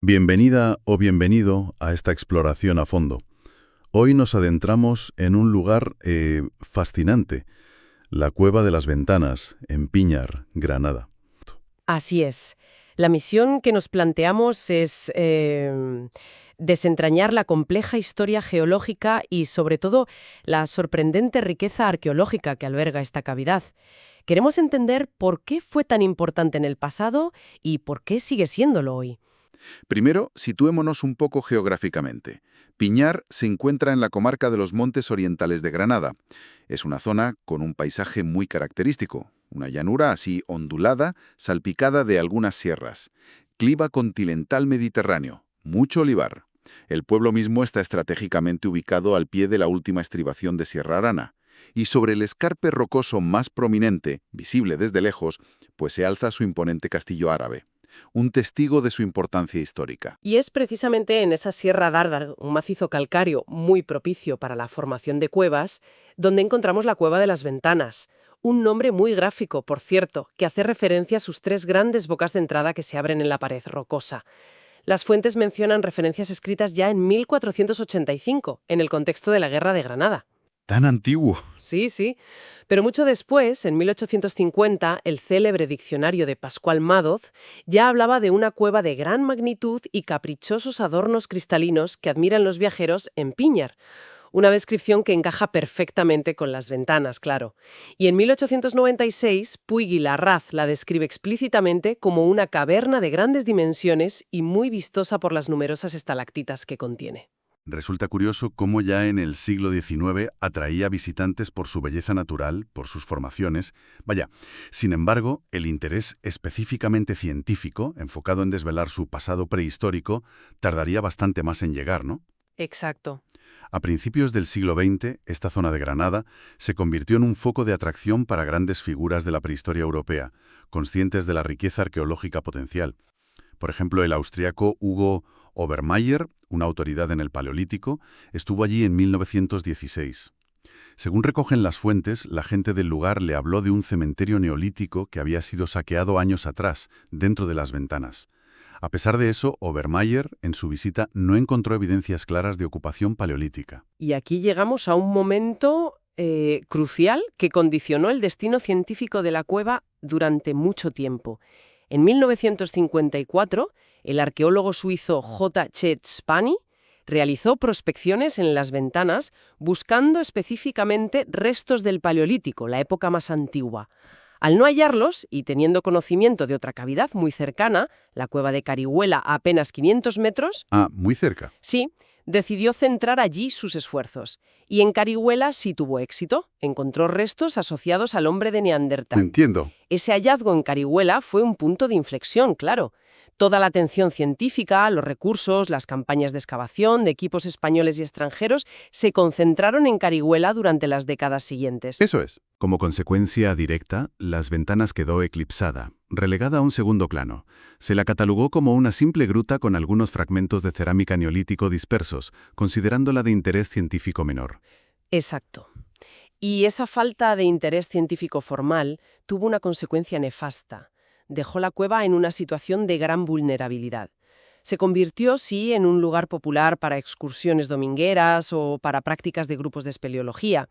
Bienvenida o bienvenido a esta exploración a fondo. Hoy nos adentramos en un lugar fascinante, la Cueva de las Ventanas, en Piñar, Granada. Así es. La misión que nos planteamos es desentrañar la compleja historia geológica y, sobre todo, la sorprendente riqueza arqueológica que alberga esta cavidad. Queremos entender por qué fue tan importante en el pasado y por qué sigue siéndolo hoy. Primero, situémonos un poco geográficamente. Piñar se encuentra en la comarca de los Montes Orientales de Granada. Es una zona con un paisaje muy característico, una llanura así ondulada, salpicada de algunas sierras. Clima continental mediterráneo, mucho olivar. El pueblo mismo está estratégicamente ubicado al pie de la última estribación de Sierra Arana. Y sobre el escarpe rocoso más prominente, visible desde lejos, pues se alza su imponente castillo árabe, un testigo de su importancia histórica. Y es precisamente en esa Sierra Dárdar, un macizo calcáreo muy propicio para la formación de cuevas, donde encontramos la Cueva de las Ventanas. Un nombre muy gráfico, por cierto, que hace referencia a sus tres grandes bocas de entrada que se abren en la pared rocosa. Las fuentes mencionan referencias escritas ya en 1485, en el contexto de la Guerra de Granada. ¡Tan antiguo! Sí, sí. Pero mucho después, en 1850, el célebre diccionario de Pascual Madoz ya hablaba de una cueva de gran magnitud y caprichosos adornos cristalinos que admiran los viajeros en Piñar. Una descripción que encaja perfectamente con las ventanas, claro. Y en 1896, Puig y Larraz la describe explícitamente como una caverna de grandes dimensiones y muy vistosa por las numerosas estalactitas que contiene. Resulta curioso cómo ya en el siglo XIX atraía visitantes por su belleza natural, por sus formaciones. Vaya, sin embargo, el interés específicamente científico, enfocado en desvelar su pasado prehistórico, tardaría bastante más en llegar, ¿no? Exacto. A principios del siglo XX, esta zona de Granada se convirtió en un foco de atracción para grandes figuras de la prehistoria europea, conscientes de la riqueza arqueológica potencial. Por ejemplo, el austriaco Hugo Obermayr, una autoridad en el Paleolítico, estuvo allí en 1916. Según recogen las fuentes, la gente del lugar le habló de un cementerio neolítico que había sido saqueado años atrás, dentro de las ventanas. A pesar de eso, Obermayr, en su visita, no encontró evidencias claras de ocupación paleolítica. Y aquí llegamos a un momento crucial que condicionó el destino científico de la cueva durante mucho tiempo. En 1954, el arqueólogo suizo J. Chet Spani realizó prospecciones en las ventanas buscando específicamente restos del Paleolítico, la época más antigua. Al no hallarlos, y teniendo conocimiento de otra cavidad muy cercana, la cueva de Carihuela a apenas 500 metros, Muy cerca. sí, decidió centrar allí sus esfuerzos. Y en Carihuela sí tuvo éxito. Encontró restos asociados al hombre de Neandertal. Entiendo. Ese hallazgo en Carihuela fue un punto de inflexión, claro. Toda la atención científica, los recursos, las campañas de excavación de equipos españoles y extranjeros se concentraron en Carihuela durante las décadas siguientes. Eso es. Como consecuencia directa, Las Ventanas quedó eclipsada, relegada a un segundo plano. Se la catalogó como una simple gruta con algunos fragmentos de cerámica neolítico dispersos, considerándola de interés científico menor. Exacto. Y esa falta de interés científico formal tuvo una consecuencia nefasta. Dejó la cueva en una situación de gran vulnerabilidad. Se convirtió, sí, en un lugar popular para excursiones domingueras o para prácticas de grupos de espeleología.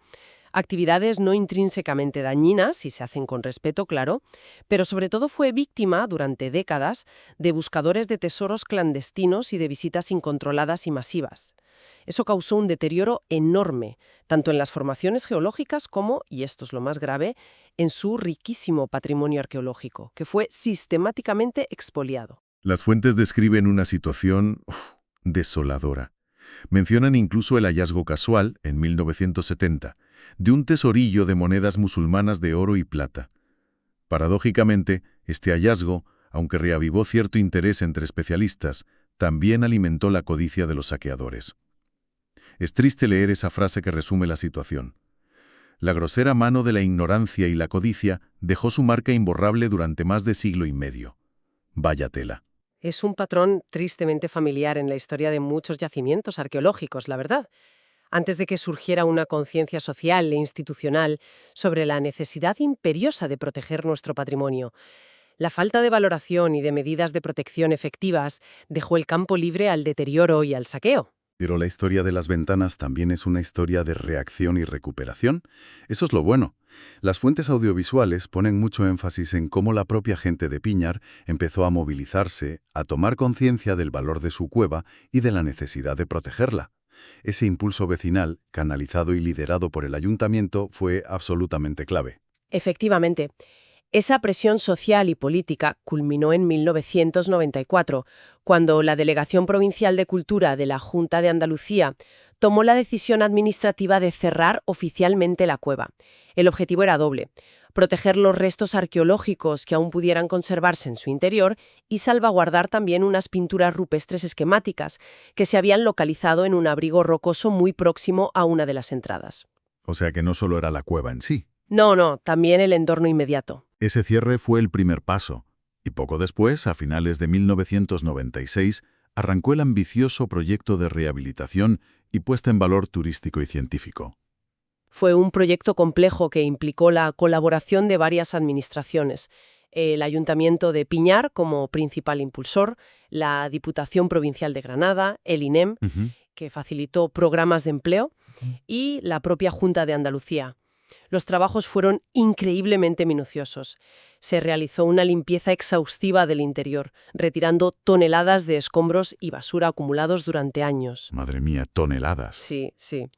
Actividades no intrínsecamente dañinas, si se hacen con respeto, claro, pero sobre todo fue víctima, durante décadas, de buscadores de tesoros clandestinos y de visitas incontroladas y masivas. Eso causó un deterioro enorme, tanto en las formaciones geológicas como, y esto es lo más grave, en su riquísimo patrimonio arqueológico, que fue sistemáticamente expoliado. Las fuentes describen una situación desoladora. Mencionan incluso el hallazgo casual, en 1970, de un tesorillo de monedas musulmanas de oro y plata. Paradójicamente, este hallazgo, aunque reavivó cierto interés entre especialistas, también alimentó la codicia de los saqueadores. Es triste leer esa frase que resume la situación. La grosera mano de la ignorancia y la codicia dejó su marca imborrable durante más de siglo y medio. Vaya tela. Es un patrón tristemente familiar en la historia de muchos yacimientos arqueológicos, la verdad. Antes de que surgiera una conciencia social e institucional sobre la necesidad imperiosa de proteger nuestro patrimonio, La falta de valoración y de medidas de protección efectivas dejó el campo libre al deterioro y al saqueo. Pero la historia de las ventanas también es una historia de reacción y recuperación. Eso es lo bueno. Las fuentes audiovisuales ponen mucho énfasis en cómo la propia gente de Piñar empezó a movilizarse, a tomar conciencia del valor de su cueva y de la necesidad de protegerla. Ese impulso vecinal, canalizado y liderado por el ayuntamiento, fue absolutamente clave. Efectivamente, esa presión social y política culminó en 1994, cuando la Delegación Provincial de Cultura de la Junta de Andalucía tomó la decisión administrativa de cerrar oficialmente la cueva. El objetivo era doble: proteger los restos arqueológicos que aún pudieran conservarse en su interior y salvaguardar también unas pinturas rupestres esquemáticas que se habían localizado en un abrigo rocoso muy próximo a una de las entradas. O sea que no solo era la cueva en sí. No, también el entorno inmediato. Ese cierre fue el primer paso, y poco después, a finales de 1996, arrancó el ambicioso proyecto de rehabilitación y puesta en valor turístico y científico. Fue un proyecto complejo que implicó la colaboración de varias administraciones: el Ayuntamiento de Piñar como principal impulsor, la Diputación Provincial de Granada, el INEM, que facilitó programas de empleo, y la propia Junta de Andalucía. Los trabajos fueron increíblemente minuciosos. Se realizó una limpieza exhaustiva del interior, retirando toneladas de escombros y basura acumulados durante años. Madre mía, toneladas. Sí.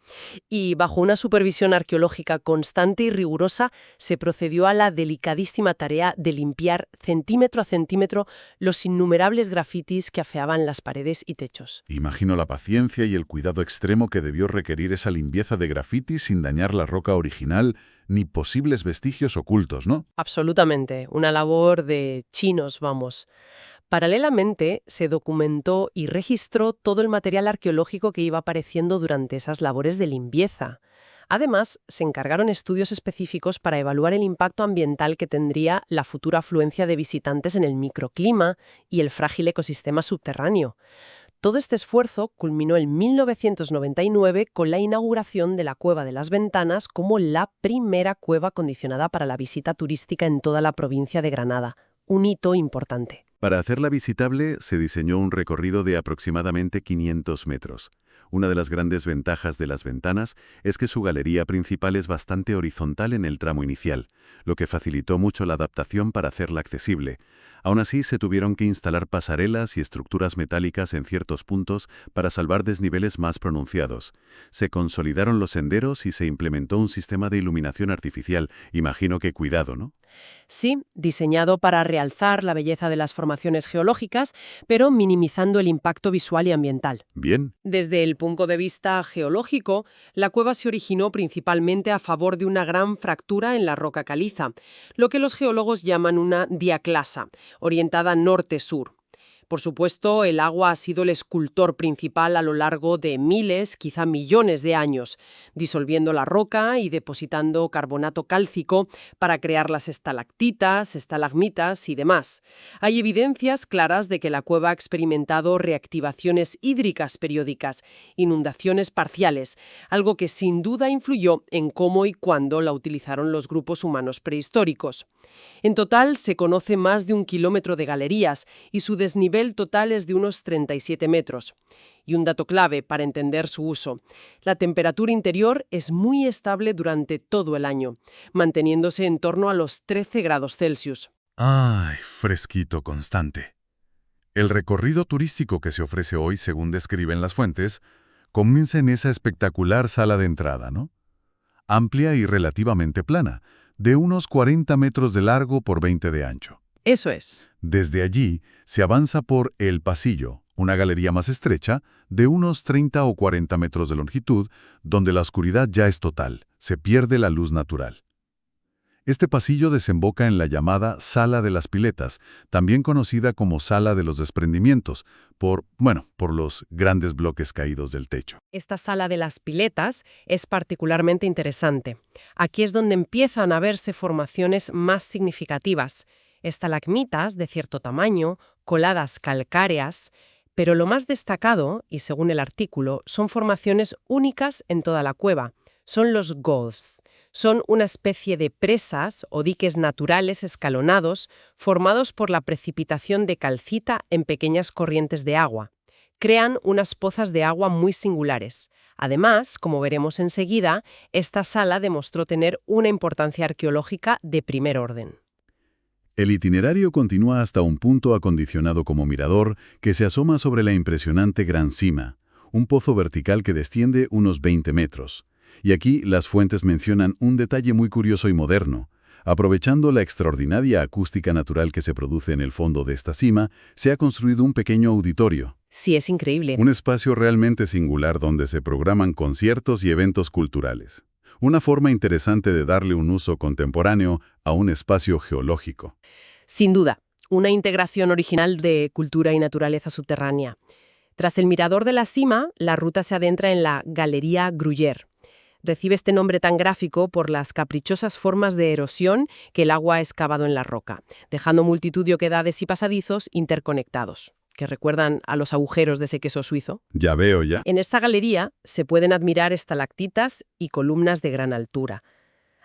Y bajo una supervisión arqueológica constante y rigurosa, se procedió a la delicadísima tarea de limpiar centímetro a centímetro los innumerables grafitis que afeaban las paredes y techos. Imagino la paciencia y el cuidado extremo que debió requerir esa limpieza de grafitis sin dañar la roca original ni posibles vestigios ocultos, ¿no? Absolutamente, una labor de chinos, vamos. Paralelamente, se documentó y registró todo el material arqueológico que iba apareciendo durante esas labores de limpieza. Además, se encargaron estudios específicos para evaluar el impacto ambiental que tendría la futura afluencia de visitantes en el microclima y el frágil ecosistema subterráneo. Todo este esfuerzo culminó en 1999 con la inauguración de la Cueva de las Ventanas como la primera cueva acondicionada para la visita turística en toda la provincia de Granada. Un hito importante. Para hacerla visitable, se diseñó un recorrido de aproximadamente 500 metros. Una de las grandes ventajas de las ventanas es que su galería principal es bastante horizontal en el tramo inicial, lo que facilitó mucho la adaptación para hacerla accesible. Aún así, se tuvieron que instalar pasarelas y estructuras metálicas en ciertos puntos para salvar desniveles más pronunciados. Se consolidaron los senderos y se implementó un sistema de iluminación artificial. Imagino que cuidado, ¿no? Sí, diseñado para realzar la belleza de las formaciones geológicas, pero minimizando el impacto visual y ambiental. Bien. Desde el punto de vista geológico, la cueva se originó principalmente a favor de una gran fractura en la roca caliza, lo que los geólogos llaman una diaclasa, orientada norte-sur. Por supuesto, el agua ha sido el escultor principal a lo largo de miles, quizá millones de años, disolviendo la roca y depositando carbonato cálcico para crear las estalactitas, estalagmitas y demás. Hay evidencias claras de que la cueva ha experimentado reactivaciones hídricas periódicas, inundaciones parciales, algo que sin duda influyó en cómo y cuándo la utilizaron los grupos humanos prehistóricos. En total, se conoce más de 1 kilómetro de galerías y su desnivel total es de unos 37 metros. Y un dato clave para entender su uso: la temperatura interior es muy estable durante todo el año, manteniéndose en torno a los 13 grados Celsius. ¡Ay, fresquito constante! El recorrido turístico que se ofrece hoy, según describen las fuentes, comienza en esa espectacular sala de entrada, ¿no? Amplia y relativamente plana, de unos 40 metros de largo por 20 de ancho. Eso es. Desde allí se avanza por El Pasillo, una galería más estrecha, de unos 30 o 40 metros de longitud, donde la oscuridad ya es total, se pierde la luz natural. Este pasillo desemboca en la llamada Sala de las Piletas, también conocida como Sala de los Desprendimientos, por los grandes bloques caídos del techo. Esta Sala de las Piletas es particularmente interesante. Aquí es donde empiezan a verse formaciones más significativas: estalagmitas de cierto tamaño, coladas calcáreas, pero lo más destacado, y según el artículo, son formaciones únicas en toda la cueva. son los gulfs. Son una especie de presas o diques naturales escalonados formados por la precipitación de calcita en pequeñas corrientes de agua. Crean unas pozas de agua muy singulares. Además, como veremos enseguida, esta sala demostró tener una importancia arqueológica de primer orden. El itinerario continúa hasta un punto acondicionado como mirador que se asoma sobre la impresionante Gran Cima, un pozo vertical que desciende unos 20 metros. Y aquí las fuentes mencionan un detalle muy curioso y moderno. Aprovechando la extraordinaria acústica natural que se produce en el fondo de esta cima, se ha construido un pequeño auditorio. Sí, es increíble. Un espacio realmente singular donde se programan conciertos y eventos culturales. Una forma interesante de darle un uso contemporáneo a un espacio geológico. Sin duda, una integración original de cultura y naturaleza subterránea. Tras el mirador de la cima, la ruta se adentra en la Galería Gruyère. Recibe este nombre tan gráfico por las caprichosas formas de erosión que el agua ha excavado en la roca, dejando multitud de oquedades y pasadizos interconectados, que recuerdan a los agujeros de ese queso suizo. Ya veo, ya. En esta galería se pueden admirar estalactitas y columnas de gran altura.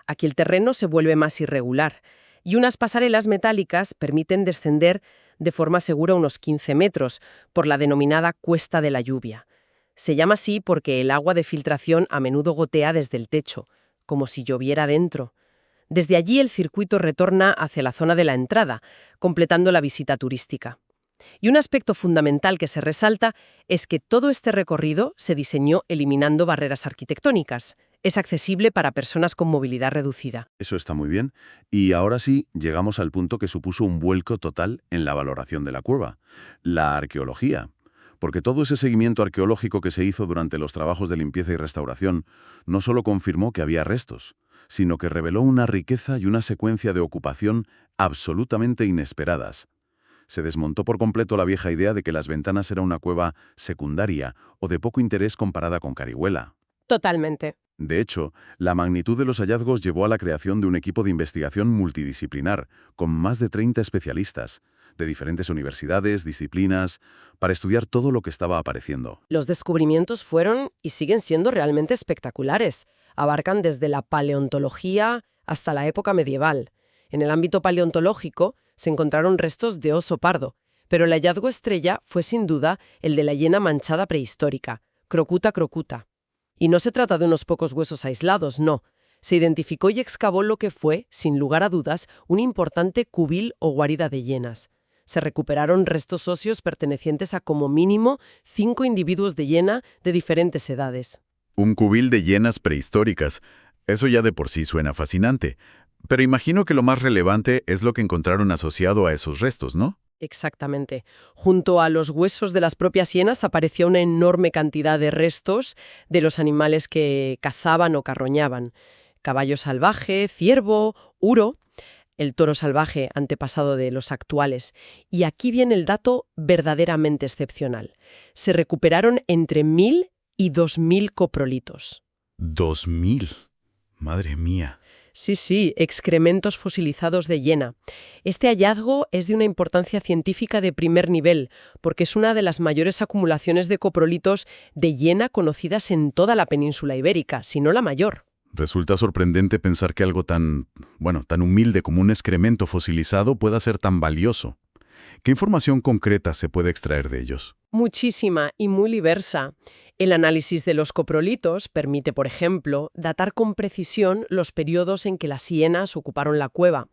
Aquí el terreno se vuelve más irregular y unas pasarelas metálicas permiten descender de forma segura unos 15 metros por la denominada Cuesta de la Lluvia. Se llama así porque el agua de filtración a menudo gotea desde el techo, como si lloviera dentro. Desde allí el circuito retorna hacia la zona de la entrada, completando la visita turística. Y un aspecto fundamental que se resalta es que todo este recorrido se diseñó eliminando barreras arquitectónicas. Es accesible para personas con movilidad reducida. Eso está muy bien. Y ahora sí, llegamos al punto que supuso un vuelco total en la valoración de la cueva, la arqueología. Porque todo ese seguimiento arqueológico que se hizo durante los trabajos de limpieza y restauración no solo confirmó que había restos, sino que reveló una riqueza y una secuencia de ocupación absolutamente inesperadas. Se desmontó por completo la vieja idea de que Las Ventanas era una cueva secundaria o de poco interés comparada con Carihuela. Totalmente. De hecho, la magnitud de los hallazgos llevó a la creación de un equipo de investigación multidisciplinar, con más de 30 especialistas, de diferentes universidades, disciplinas, para estudiar todo lo que estaba apareciendo. Los descubrimientos fueron y siguen siendo realmente espectaculares. Abarcan desde la paleontología hasta la época medieval. En el ámbito paleontológico se encontraron restos de oso pardo, pero el hallazgo estrella fue sin duda el de la hiena manchada prehistórica, Crocuta crocuta. Y no se trata de unos pocos huesos aislados, no. Se identificó y excavó lo que fue, sin lugar a dudas, un importante cubil o guarida de hienas. Se recuperaron restos óseos pertenecientes a como mínimo 5 individuos de hiena de diferentes edades. Un cubil de hienas prehistóricas. Eso ya de por sí suena fascinante. Pero imagino que lo más relevante es lo que encontraron asociado a esos restos, ¿no? Exactamente. Junto a los huesos de las propias hienas apareció una enorme cantidad de restos de los animales que cazaban o carroñaban. Caballo salvaje, ciervo, uro, el toro salvaje antepasado de los actuales. Y aquí viene el dato verdaderamente excepcional. Se recuperaron entre 1000 y 2000 coprolitos. 2000. Madre mía. Sí, excrementos fosilizados de hiena. Este hallazgo es de una importancia científica de primer nivel, porque es una de las mayores acumulaciones de coprolitos de hiena conocidas en toda la península ibérica, si no la mayor. Resulta sorprendente pensar que algo tan humilde como un excremento fosilizado pueda ser tan valioso. ¿Qué información concreta se puede extraer de ellos? Muchísima y muy diversa. El análisis de los coprolitos permite, por ejemplo, datar con precisión los periodos en que las hienas ocuparon la cueva.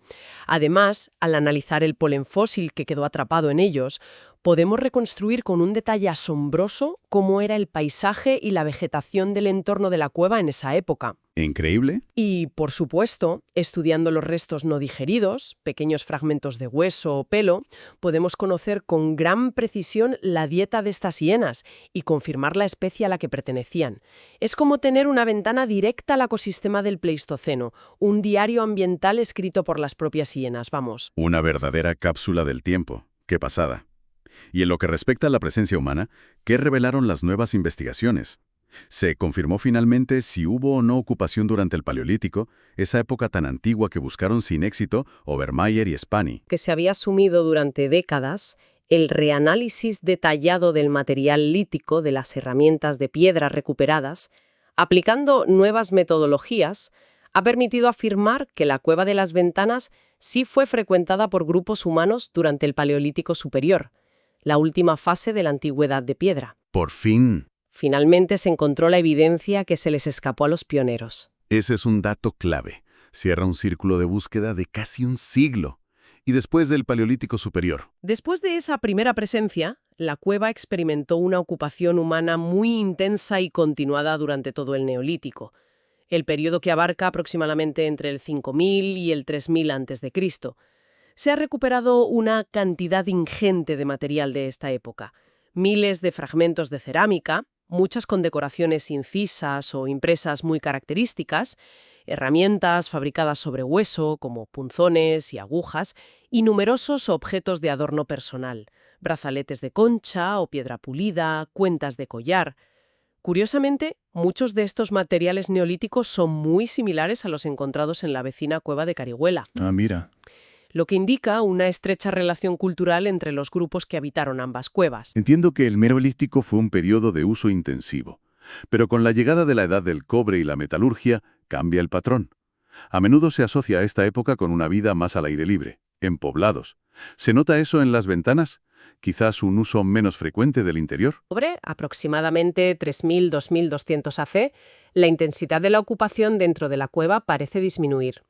Además, al analizar el polen fósil que quedó atrapado en ellos, podemos reconstruir con un detalle asombroso cómo era el paisaje y la vegetación del entorno de la cueva en esa época. ¿Increíble? Y, por supuesto, estudiando los restos no digeridos, pequeños fragmentos de hueso o pelo, podemos conocer con gran precisión la dieta de estas hienas y confirmar la especie a la que pertenecían. Es como tener una ventana directa al ecosistema del Pleistoceno, un diario ambiental escrito por las propias hienas, vamos. Una verdadera cápsula del tiempo. ¡Qué pasada! Y en lo que respecta a la presencia humana, ¿qué revelaron las nuevas investigaciones? Se confirmó finalmente si hubo o no ocupación durante el Paleolítico, esa época tan antigua que buscaron sin éxito Obermeier y Spani. Que se había asumido durante décadas, el reanálisis detallado del material lítico de las herramientas de piedra recuperadas Aplicando nuevas metodologías, ha permitido afirmar que la Cueva de las Ventanas sí fue frecuentada por grupos humanos durante el Paleolítico Superior, la última fase de la Antigüedad de Piedra. Por fin. Finalmente se encontró la evidencia que se les escapó a los pioneros. Ese es un dato clave. Cierra un círculo de búsqueda de casi un siglo. Y después del Paleolítico Superior. Después de esa primera presencia, la cueva experimentó una ocupación humana muy intensa y continuada durante todo el Neolítico, el periodo que abarca aproximadamente entre el 5000 y el 3000 a.C. Se ha recuperado una cantidad ingente de material de esta época, miles de fragmentos de cerámica, muchas condecoraciones incisas o impresas muy características, herramientas fabricadas sobre hueso, como punzones y agujas, y numerosos objetos de adorno personal, brazaletes de concha o piedra pulida, cuentas de collar. Curiosamente, muchos de estos materiales neolíticos son muy similares a los encontrados en la vecina cueva de Carihuela, Ah, mira. lo que indica una estrecha relación cultural entre los grupos que habitaron ambas cuevas. Entiendo que el Merovítico fue un periodo de uso intensivo, pero con la llegada de la edad del cobre y la metalurgia cambia el patrón. A menudo se asocia a esta época con una vida más al aire libre, en poblados. ¿Se nota eso en las ventanas? Quizás un uso menos frecuente del interior. Sobre aproximadamente 3000-2200 AC, la intensidad de la ocupación dentro de la cueva parece disminuir.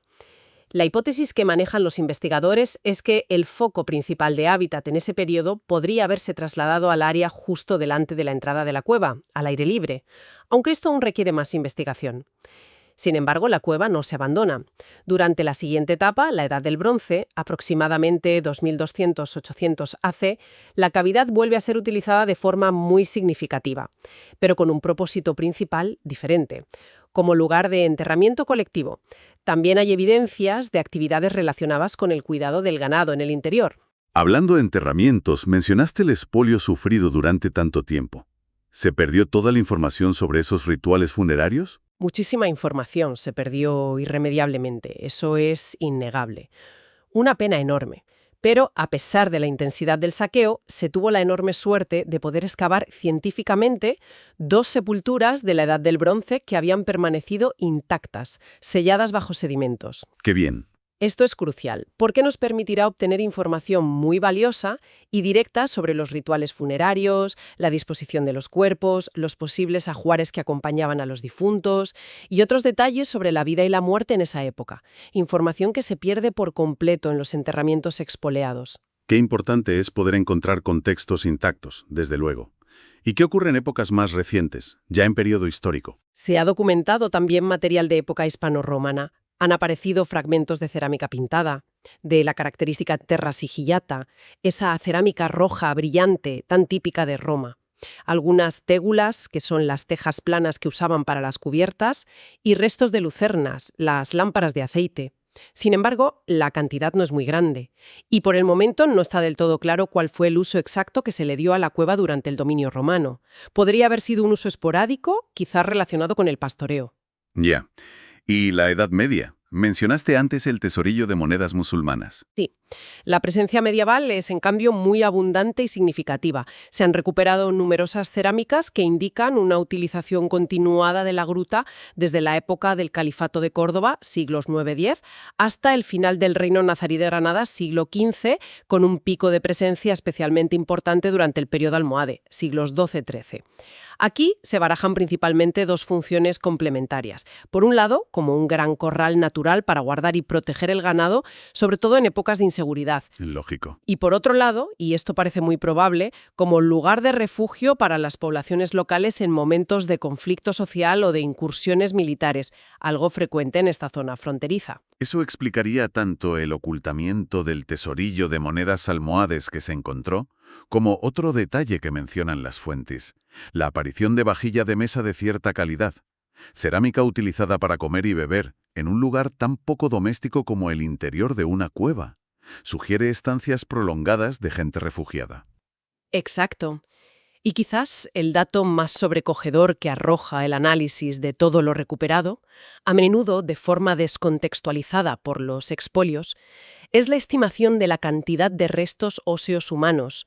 La hipótesis que manejan los investigadores es que el foco principal de hábitat en ese periodo podría haberse trasladado al área justo delante de la entrada de la cueva, al aire libre, aunque esto aún requiere más investigación. Sin embargo, la cueva no se abandona. Durante la siguiente etapa, la Edad del Bronce, aproximadamente 2200-800 AC, la cavidad vuelve a ser utilizada de forma muy significativa, pero con un propósito principal diferente, como lugar de enterramiento colectivo. También hay evidencias de actividades relacionadas con el cuidado del ganado en el interior. Hablando de enterramientos, mencionaste el expolio sufrido durante tanto tiempo. ¿Se perdió toda la información sobre esos rituales funerarios? Muchísima información se perdió irremediablemente, eso es innegable. Una pena enorme. Pero, a pesar de la intensidad del saqueo, se tuvo la enorme suerte de poder excavar científicamente 2 sepulturas de la Edad del Bronce que habían permanecido intactas, selladas bajo sedimentos. ¡Qué bien! Esto es crucial, porque nos permitirá obtener información muy valiosa y directa sobre los rituales funerarios, la disposición de los cuerpos, los posibles ajuares que acompañaban a los difuntos y otros detalles sobre la vida y la muerte en esa época, información que se pierde por completo en los enterramientos expoliados. Qué importante es poder encontrar contextos intactos, desde luego. ¿Y qué ocurre en épocas más recientes, ya en periodo histórico? Se ha documentado también material de época hispano-romana. Han aparecido fragmentos de cerámica pintada, de la característica terra sigillata, esa cerámica roja brillante tan típica de Roma. Algunas tégulas, que son las tejas planas que usaban para las cubiertas, y restos de lucernas, las lámparas de aceite. Sin embargo, la cantidad no es muy grande, y por el momento no está del todo claro cuál fue el uso exacto que se le dio a la cueva durante el dominio romano. Podría haber sido un uso esporádico, quizás relacionado con el pastoreo. Ya. ¿Y la Edad Media? Mencionaste antes el tesorillo de monedas musulmanas. Sí, la presencia medieval es en cambio muy abundante y significativa. Se han recuperado numerosas cerámicas que indican una utilización continuada de la gruta desde la época del Califato de Córdoba, siglos IX-X, hasta el final del Reino Nazarí de Granada, siglo XV, con un pico de presencia especialmente importante durante el periodo almohade, siglos XII-XIII. Aquí se barajan principalmente 2 funciones complementarias. Por un lado, como un gran corral natural para guardar y proteger el ganado, sobre todo en épocas de inseguridad. Lógico. Y por otro lado, y esto parece muy probable, como lugar de refugio para las poblaciones locales en momentos de conflicto social o de incursiones militares, algo frecuente en esta zona fronteriza. Eso explicaría tanto el ocultamiento del tesorillo de monedas almohades que se encontró, como otro detalle que mencionan las fuentes, la aparición de vajilla de mesa de cierta calidad, cerámica utilizada para comer y beber, en un lugar tan poco doméstico como el interior de una cueva. Sugiere estancias prolongadas de gente refugiada. Exacto. Y quizás el dato más sobrecogedor que arroja el análisis de todo lo recuperado, a menudo de forma descontextualizada por los expolios, es la estimación de la cantidad de restos óseos humanos.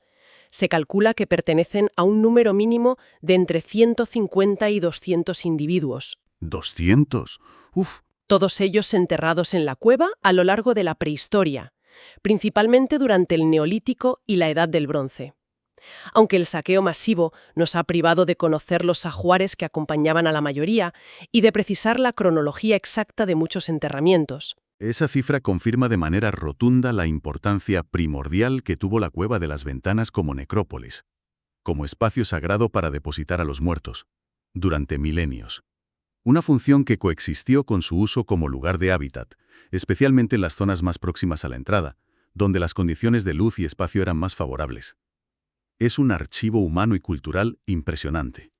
Se calcula que pertenecen a un número mínimo de entre 150 y 200 individuos. 200. Uf, Todos ellos enterrados en la cueva a lo largo de la prehistoria, principalmente durante el Neolítico y la Edad del Bronce. Aunque el saqueo masivo nos ha privado de conocer los ajuares que acompañaban a la mayoría y de precisar la cronología exacta de muchos enterramientos. esa cifra confirma de manera rotunda la importancia primordial que tuvo la Cueva de las Ventanas como necrópolis, como espacio sagrado para depositar a los muertos, durante milenios. Una función que coexistió con su uso como lugar de hábitat, especialmente en las zonas más próximas a la entrada, donde las condiciones de luz y espacio eran más favorables. Es un archivo humano y cultural impresionante.